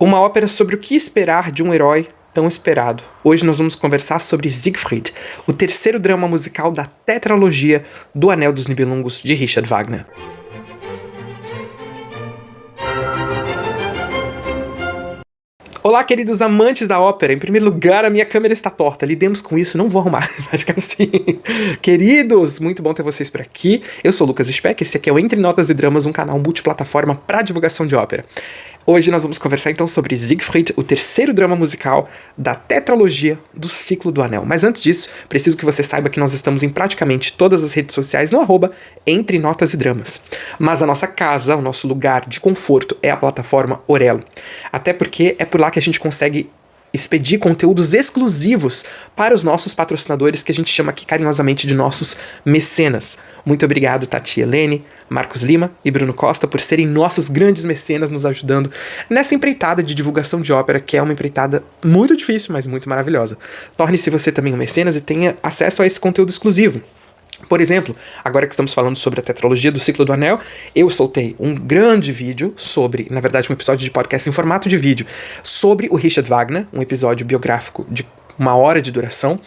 Uma ópera sobre o que esperar de um herói tão esperado. Hoje nós vamos conversar sobre Siegfried, o terceiro drama musical da tetralogia do Anel dos Nibelungos de Richard Wagner. Olá, queridos amantes da ópera. Em primeiro lugar, a minha câmera está torta. Lidemos com isso, não vou arrumar. Vai ficar assim. Queridos, muito bom ter vocês por aqui. Eu sou o Lucas Speck, esse aqui é o Entre Notas e Dramas, um canal multiplataforma para divulgação de ópera. Hoje nós vamos conversar então sobre Siegfried, o terceiro drama musical da tetralogia do Ciclo do Anel. Mas antes disso, preciso que você saiba que nós estamos em praticamente todas as redes sociais no @Entre Notas e Dramas. Mas a nossa casa, o nosso lugar de conforto é a plataforma Orelo. Até porque é por lá que a gente consegue expedir conteúdos exclusivos para os nossos patrocinadores, que a gente chama aqui carinhosamente de nossos mecenas. Muito obrigado, Tati Helene, Marcos Lima e Bruno Costa, por serem nossos grandes mecenas nos ajudando nessa empreitada de divulgação de ópera, que é uma empreitada muito difícil, mas muito maravilhosa. Torne-se você também um mecenas e tenha acesso a esse conteúdo exclusivo. Por exemplo, agora que estamos falando sobre a tetralogia do Ciclo do Anel, eu soltei um grande vídeo sobre, na verdade um episódio de podcast em formato de vídeo, sobre o Richard Wagner, um episódio biográfico de 1 hora de duração.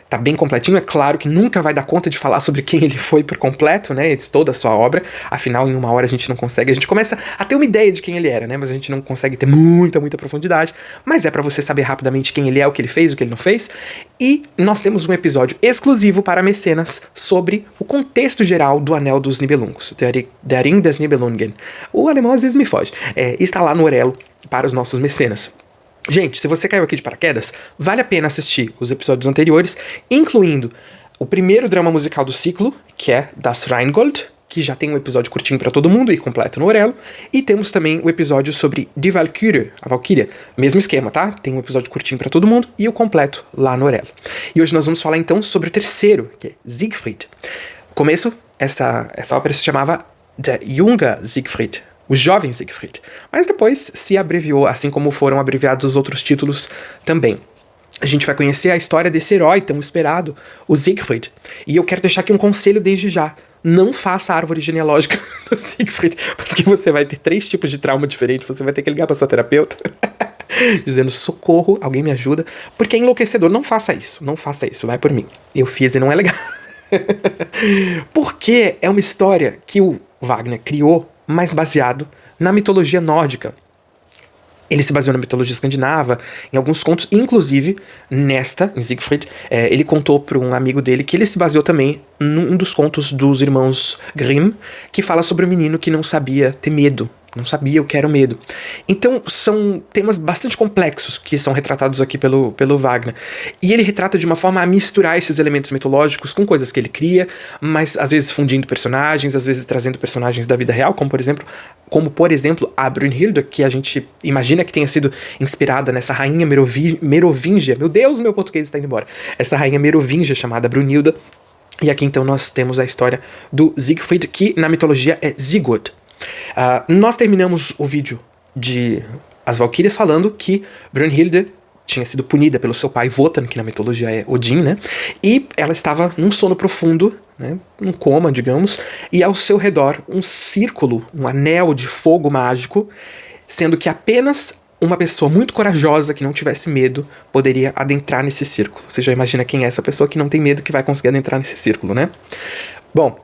Tá bem completinho, é claro que nunca vai dar conta de falar sobre quem ele foi por completo, né, toda a sua obra, afinal em 1 hora a gente não consegue, a gente começa a ter uma ideia de quem ele era, né, mas a gente não consegue ter muita profundidade, mas é pra você saber rapidamente quem ele é, o que ele fez, o que ele não fez, e nós temos um episódio exclusivo para mecenas sobre o contexto geral do Anel dos Nibelungos, Der Ring des Nibelungen, o alemão às vezes me foge, está lá no Orelo para os nossos mecenas. Gente, se você caiu aqui de paraquedas, vale a pena assistir os episódios anteriores, incluindo o primeiro drama musical do ciclo, que é Das Rheingold, que já tem um episódio curtinho pra todo mundo e completo no Orelo, e temos também o episódio sobre Die Valkyrie, a Valkyria, mesmo esquema, tá? Tem um episódio curtinho pra todo mundo e o completo lá no Orelo. E hoje nós vamos falar então sobre o terceiro, que é Siegfried. No começo, essa ópera se chamava Der Junge Siegfried, o jovem Siegfried, mas depois se abreviou, assim como foram abreviados os outros títulos também. A gente vai conhecer a história desse herói tão esperado, o Siegfried, e eu quero deixar aqui um conselho desde já: não faça a árvore genealógica do Siegfried, porque você vai ter 3 tipos de trauma diferentes, você vai ter que ligar pra sua terapeuta, dizendo socorro, alguém me ajuda, porque é enlouquecedor. Não faça isso, vai por mim. Eu fiz e não é legal. Porque é uma história que o Wagner criou, mas baseado na mitologia nórdica. Ele se baseou na mitologia escandinava, em alguns contos, inclusive em Siegfried, ele contou para um amigo dele que ele se baseou também num dos contos dos irmãos Grimm, que fala sobre um menino que não sabia ter medo, não sabia o que era o medo. Então são temas bastante complexos que são retratados aqui pelo Wagner. E ele retrata de uma forma a misturar esses elementos mitológicos com coisas que ele cria, mas às vezes fundindo personagens, às vezes trazendo personagens da vida real, como por exemplo a Brunhilde, que a gente imagina que tenha sido inspirada nessa rainha merovingia. Meu Deus, meu português está indo embora. Essa rainha merovingia chamada Brunhilda. E aqui então nós temos a história do Siegfried, que na mitologia é Sigurd. Nós terminamos o vídeo de As Valquírias falando que Brunhilde tinha sido punida pelo seu pai Wotan, que na mitologia é Odin, né? E ela estava num sono profundo, né? Num coma, digamos, e ao seu redor um círculo, um anel de fogo mágico, sendo que apenas uma pessoa muito corajosa, que não tivesse medo, poderia adentrar nesse círculo. Você já imagina quem é essa pessoa que não tem medo que vai conseguir adentrar nesse círculo, né? Bom,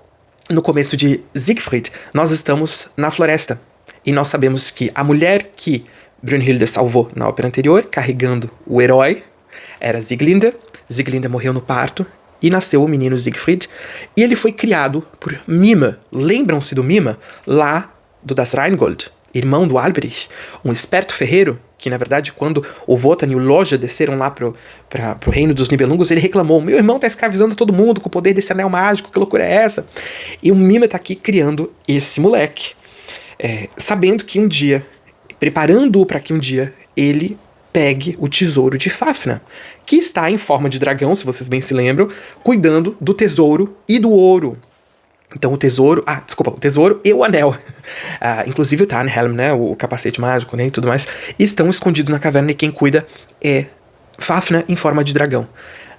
no começo de Siegfried, nós estamos na floresta. E nós sabemos que a mulher que Brunhilde salvou na ópera anterior, carregando o herói, era Sieglinde. Sieglinde morreu no parto e nasceu o menino Siegfried. E ele foi criado por Mime. Lembram-se do Mime? Lá do Das Rheingold, irmão do Alberich, um esperto ferreiro, que na verdade quando o Wotan e o Loja desceram lá pro reino dos Nibelungos, ele reclamou: meu irmão tá escravizando todo mundo com o poder desse anel mágico, que loucura é essa? E o Mime tá aqui criando esse moleque, sabendo que um dia, preparando-o para que um dia ele pegue o tesouro de Fafnir, que está em forma de dragão, se vocês bem se lembram, cuidando do tesouro e do ouro. Então o tesouro e o anel, inclusive o Tarnhelm, né, o capacete mágico, né, e tudo mais, estão escondidos na caverna, e quem cuida é Fafnir em forma de dragão.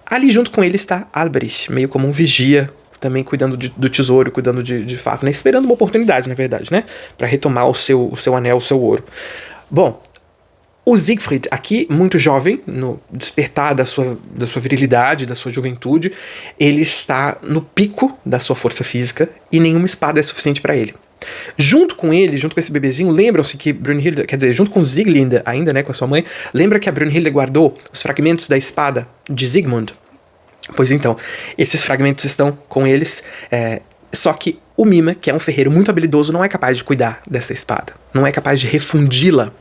Ali junto com ele está Alberich, meio como um vigia, também cuidando do tesouro, cuidando de Fafnir, esperando uma oportunidade, na verdade, né, para retomar o seu anel, o seu ouro. Bom, O Siegfried, aqui, muito jovem, no despertar da sua virilidade, da sua juventude, ele está no pico da sua força física e nenhuma espada é suficiente para ele. Junto com ele, junto com esse bebezinho, lembram-se que Brunhilde, quer dizer, junto com Sieglinde ainda, né, com a sua mãe, lembra que a Brunhilde guardou os fragmentos da espada de Sigmund? Pois então, esses fragmentos estão com eles, só que o Mima, que é um ferreiro muito habilidoso, não é capaz de cuidar dessa espada, não é capaz de refundi-la.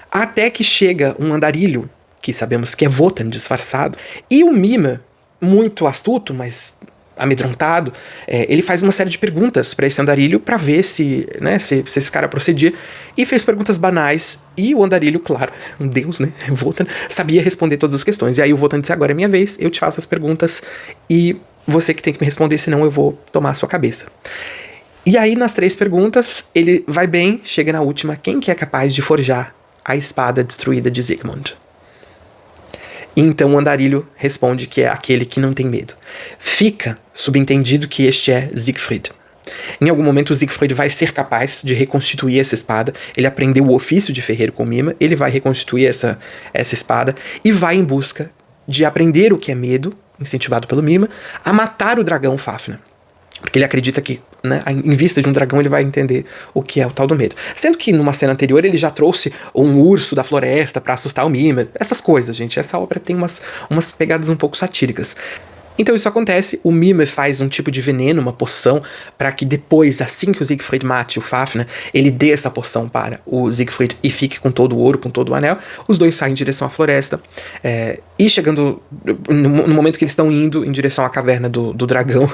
Até que chega um andarilho, que sabemos que é Wotan disfarçado, e o Mima, muito astuto, mas amedrontado, ele faz uma série de perguntas para esse andarilho para ver se esse cara procedia, e fez perguntas banais, e o andarilho, claro, um deus, né, Wotan, sabia responder todas as questões. E aí o Wotan disse: agora é minha vez, eu te faço as perguntas e você que tem que me responder, senão eu vou tomar a sua cabeça. E aí nas 3 perguntas ele vai bem, chega na última: quem que é capaz de forjar a espada destruída de Sigmund? Então o andarilho responde que é aquele que não tem medo. Fica subentendido que este é Siegfried. Em algum momento o Siegfried vai ser capaz de reconstituir essa espada. Ele aprendeu o ofício de ferreiro com Mima, ele vai reconstituir essa espada e vai em busca de aprender o que é medo, incentivado pelo Mima, a matar o dragão Fafnir. Porque ele acredita que, né, em vista de um dragão, ele vai entender o que é o tal do medo. Sendo que numa cena anterior ele já trouxe um urso da floresta pra assustar o Mima. Essas coisas, gente. Essa obra tem umas pegadas um pouco satíricas. Então isso acontece, o Mima faz um tipo de veneno, uma poção, para que depois, assim que o Siegfried mate o Fafnir, ele dê essa poção para o Siegfried e fique com todo o ouro, com todo o anel. Os dois saem em direção à floresta, e chegando no momento que eles estão indo em direção à caverna do dragão,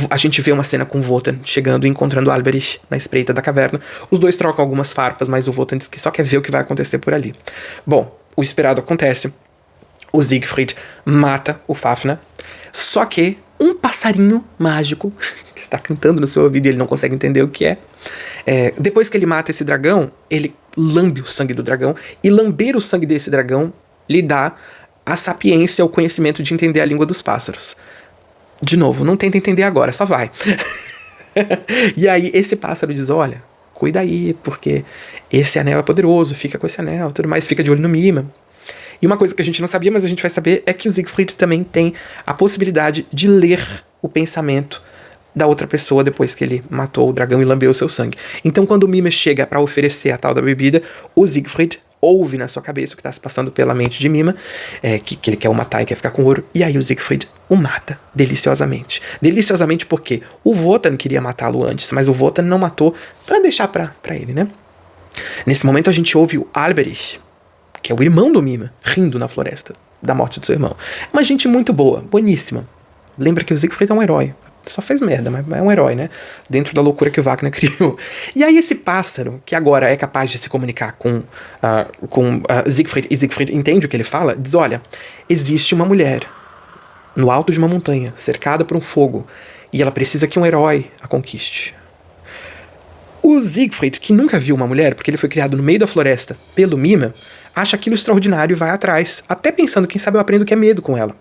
a gente vê uma cena com o Wotan chegando e encontrando Alberich na espreita da caverna. Os dois trocam algumas farpas, mas o Wotan diz que só quer ver o que vai acontecer por ali. Bom, o esperado acontece. O Siegfried mata o Fafnir, só que um passarinho mágico que está cantando no seu ouvido e ele não consegue entender o que é. Depois que ele mata esse dragão, ele lambe o sangue do dragão, e lamber o sangue desse dragão lhe dá a sapiência, o conhecimento de entender a língua dos pássaros. De novo, não tenta entender agora, só vai. E aí esse pássaro diz: olha, cuida aí, porque esse anel é poderoso, fica com esse anel, tudo mais, fica de olho no Mima. E uma coisa que a gente não sabia, mas a gente vai saber, é que o Siegfried também tem a possibilidade de ler o pensamento da outra pessoa depois que ele matou o dragão e lambeu o seu sangue. Então, quando o Mima chega para oferecer a tal da bebida, o Siegfried ouve na sua cabeça o que está se passando pela mente de Mima, que ele quer o matar e quer ficar com ouro, e aí o Siegfried o mata deliciosamente. Deliciosamente porque o Wotan queria matá-lo antes, mas o Wotan não matou para deixar para ele, né? Nesse momento a gente ouve o Alberich, que é o irmão do Mima, rindo na floresta da morte do seu irmão. É uma gente muito boa, boníssima. Lembra que o Siegfried é um herói. Só fez merda, mas é um herói, né? Dentro da loucura que o Wagner criou. E aí esse pássaro, que agora é capaz de se comunicar com Siegfried, e Siegfried entende o que ele fala, diz: olha, existe uma mulher no alto de uma montanha, cercada por um fogo, e ela precisa que um herói a conquiste. O Siegfried, que nunca viu uma mulher, porque ele foi criado no meio da floresta pelo Mima, acha aquilo extraordinário e vai atrás, até pensando, quem sabe eu aprendo o que é medo com ela.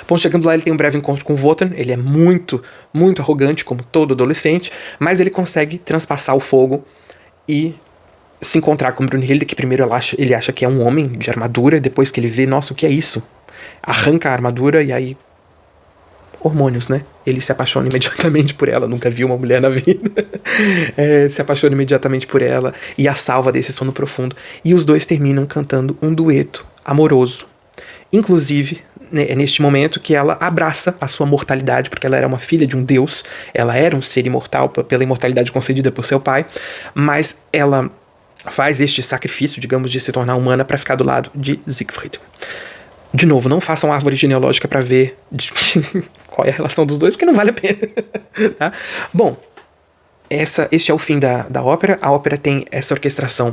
Bom, chegando lá ele tem um breve encontro com o Wotan, ele é muito, muito arrogante, como todo adolescente, mas ele consegue transpassar o fogo e se encontrar com Brunhilde, que primeiro ele acha que é um homem de armadura, e depois que ele vê, nossa, o que é isso? Arranca a armadura e aí... hormônios, né? Ele se apaixona imediatamente por ela, nunca viu uma mulher na vida. Se apaixona imediatamente por ela e a salva desse sono profundo. E os dois terminam cantando um dueto amoroso. Inclusive, é neste momento que ela abraça a sua mortalidade, porque ela era uma filha de um deus, ela era um ser imortal pela imortalidade concedida por seu pai, mas ela faz este sacrifício, digamos, de se tornar humana para ficar do lado de Siegfried. De novo, não façam árvore genealógica para ver qual é a relação dos dois, porque não vale a pena. Tá? Bom, este é o fim da ópera. A ópera tem essa orquestração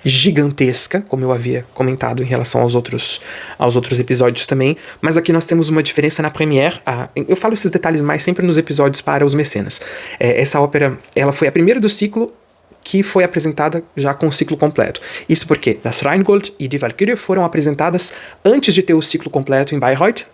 gigantesca, como eu havia comentado em relação aos outros episódios também, mas aqui nós temos uma diferença na premiere. Eu falo esses detalhes mais sempre nos episódios para os mecenas. Essa ópera, ela foi a primeira do ciclo que foi apresentada já com o ciclo completo. Isso porque Das Rheingold e Die Walküre foram apresentadas antes de ter o ciclo completo em Bayreuth,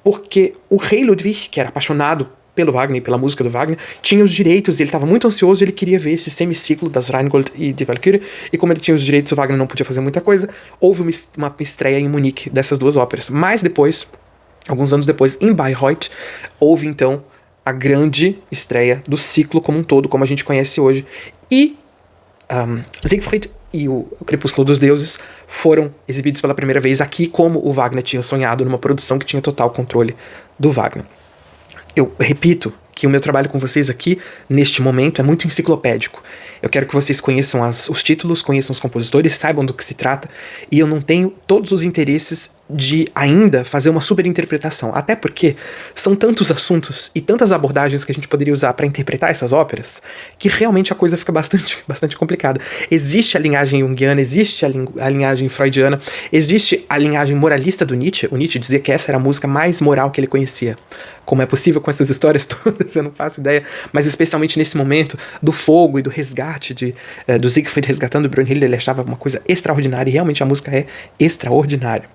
porque o rei Ludwig, que era apaixonado pelo Wagner, pela música do Wagner, tinha os direitos, ele estava muito ansioso, ele queria ver esse semiciclo das Rheingold e de Valkyrie, e como ele tinha os direitos, o Wagner não podia fazer muita coisa, houve uma estreia em Munique dessas duas óperas. Mas depois, alguns anos depois, em Bayreuth, houve então a grande estreia do ciclo como um todo, como a gente conhece hoje, e Siegfried e o Crepúsculo dos Deuses foram exibidos pela primeira vez aqui, como o Wagner tinha sonhado, numa produção que tinha total controle do Wagner. Eu repito que o meu trabalho com vocês aqui, neste momento, é muito enciclopédico. Eu quero que vocês conheçam os títulos, conheçam os compositores, saibam do que se trata, e eu não tenho todos os interesses de ainda fazer uma superinterpretação, até porque são tantos assuntos e tantas abordagens que a gente poderia usar para interpretar essas óperas, que realmente a coisa fica bastante complicada. Existe a linhagem junguiana, existe a linhagem freudiana, existe a linhagem moralista do Nietzsche. O Nietzsche dizia que essa era a música mais moral que ele conhecia. Como é possível com essas histórias todas, eu não faço ideia, mas especialmente nesse momento do fogo e do resgate do Siegfried resgatando Brunhilde, ele achava uma coisa extraordinária, e realmente a música é extraordinária.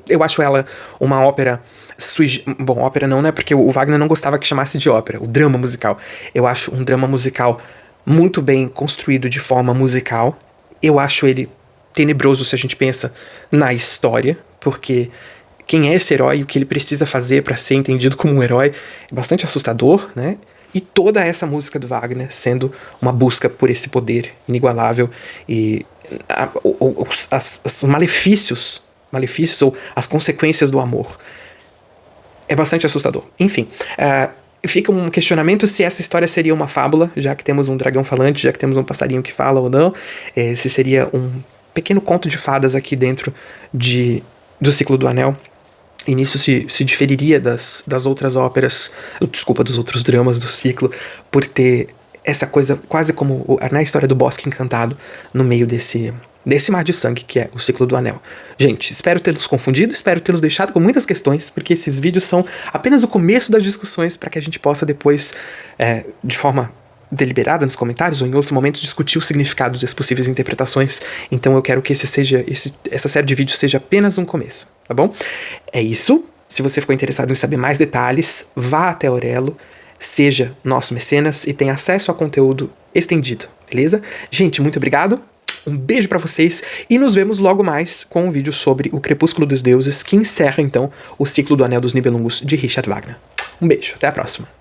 Eu acho ela uma ópera... Bom, ópera não, né? Porque o Wagner não gostava que chamasse de ópera, o drama musical. Eu acho um drama musical muito bem construído de forma musical. Eu acho ele tenebroso se a gente pensa na história, porque quem é esse herói e o que ele precisa fazer para ser entendido como um herói é bastante assustador, né? E toda essa música do Wagner sendo uma busca por esse poder inigualável e os malefícios ou as consequências do amor. É bastante assustador. Enfim, fica um questionamento se essa história seria uma fábula, já que temos um dragão falante, já que temos um passarinho que fala ou não, se seria um pequeno conto de fadas aqui dentro do Ciclo do Anel. E nisso se diferiria das outras óperas, dos outros dramas do ciclo, por ter essa coisa quase como na história do Bosque Encantado, no meio desse mar de sangue que é o Ciclo do Anel. Gente, espero tê-los confundido, espero tê-los deixado com muitas questões, porque esses vídeos são apenas o começo das discussões para que a gente possa depois, de forma deliberada nos comentários ou em outros momentos, discutir os significados e as possíveis interpretações. Então eu quero que essa série de vídeos seja apenas um começo, tá bom? É isso. Se você ficou interessado em saber mais detalhes, vá até a Aurelo, seja nosso mecenas e tenha acesso a conteúdo estendido, beleza? Gente, muito obrigado. Um beijo pra vocês e nos vemos logo mais com um vídeo sobre o Crepúsculo dos Deuses, que encerra então o Ciclo do Anel dos Nibelungos de Richard Wagner. Um beijo, até a próxima.